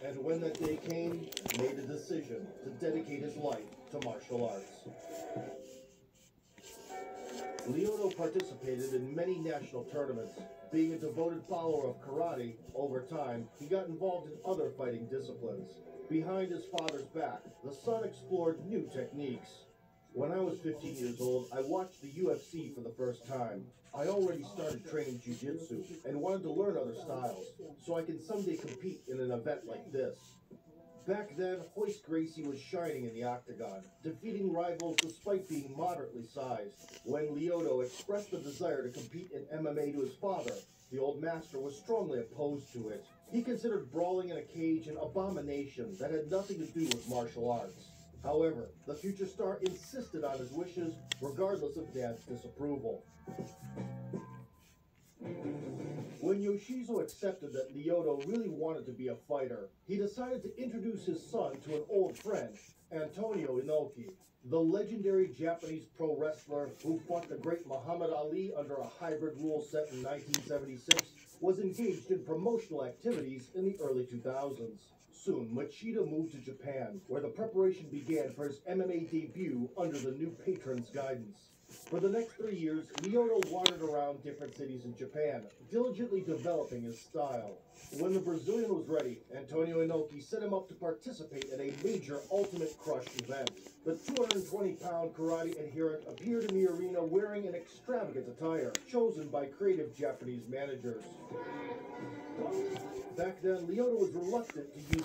and when that day came, made a decision to dedicate his life to martial arts. Lyoto participated in many national tournaments. Being a devoted follower of karate, over time, he got involved in other fighting disciplines. Behind his father's back, the son explored new techniques. When I was 15 years old, I watched the UFC for the first time. I already started training jiu-jitsu and wanted to learn other styles, so I can someday compete in an event like this. Back then, Royce Gracie was shining in the octagon, defeating rivals despite being moderately sized. When Lyoto expressed the desire to compete in MMA to his father, the old master was strongly opposed to it. He considered brawling in a cage an abomination that had nothing to do with martial arts. However, the future star insisted on his wishes, regardless of Dad's disapproval. When Yoshizo accepted that Lyoto really wanted to be a fighter, he decided to introduce his son to an old friend, Antonio Inoki. The legendary Japanese pro wrestler who fought the great Muhammad Ali under a hybrid rule set in 1976 was engaged in promotional activities in the early 2000s. Soon, Machida moved to Japan, where the preparation began for his MMA debut under the new patron's guidance. For the next 3 years, Lyoto wandered around different cities in Japan, diligently developing his style. When the Brazilian was ready, Antonio Inoki set him up to participate in a major Ultimate Crush event. The 220-pound karate adherent appeared in the arena wearing an extravagant attire, chosen by creative Japanese managers. Back then, Lyoto was reluctant to use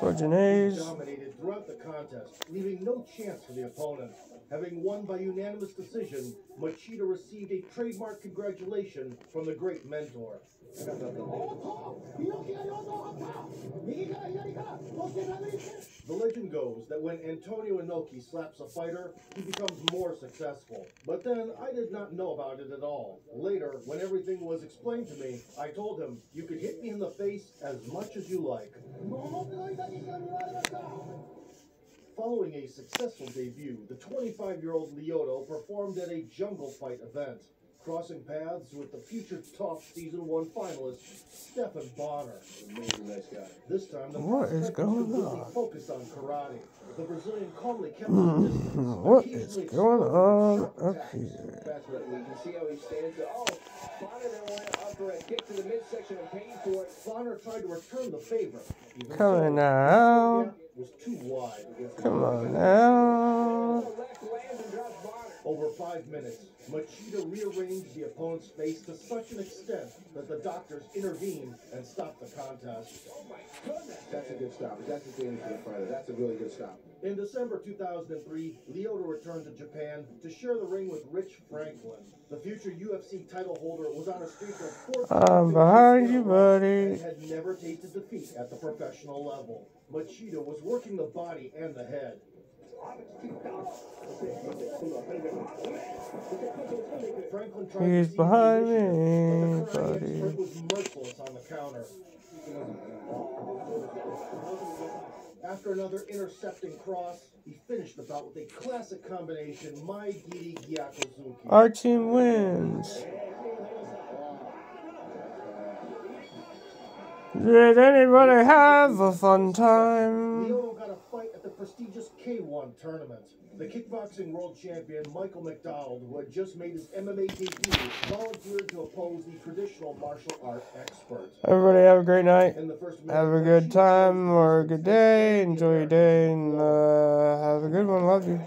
He dominated throughout the contest, leaving no chance for the opponent. Having won by unanimous decision, Machida received a trademark congratulation from the great mentor. The legend goes that when Antonio Inoki slaps a fighter, he becomes more successful. But then I did not know about it at all. Later, when everything was explained to me, I told him, "You could hit me in the face as much as you like." Following a successful debut, the 25-year-old Lyoto performed at a jungle fight event, crossing paths with the future Tough Season 1 finalist, Stephan Bonnar. Amazing, nice guy. This time, the prospect was completely focused on karate. The Brazilian calmly kept his distance. What is going on up here? That's what we can see how he stands. Oh, Bonnar then went up for a kick to the midsection and paid for it. Bonnar tried to return the favor. Coming out. Was too wide. Come on now. Over 5 minutes, Machida rearranged the opponent's face to such an extent that the doctors intervened and stopped the contest. Oh my goodness. That's a good stop. That's the thing for the fighter. That's a really good stop. In December 2003, Lyoto returned to Japan to share the ring with Rich Franklin. The future UFC title holder was on a streak of 4 I'm behind you, buddy. and had never tasted defeat at the professional level. Machida was working the body and the head. Franklin tried He's to behind seize the initiative, me, but the karate buddy. expert was merciless on the counter. After another intercepting cross, he finished the bout with a classic combination, Mai Giri Gyakuzuki. Our team wins. Did anybody have a fun time? Lyoto got a fight at the prestigious K1 tournament. The kickboxing world champion Michael McDonald, who had just made his MMA debut, volunteered to oppose the traditional martial art expert. Everybody have a great night. In the first Have a good time or a good day. Enjoy your day and have a good one. Love you.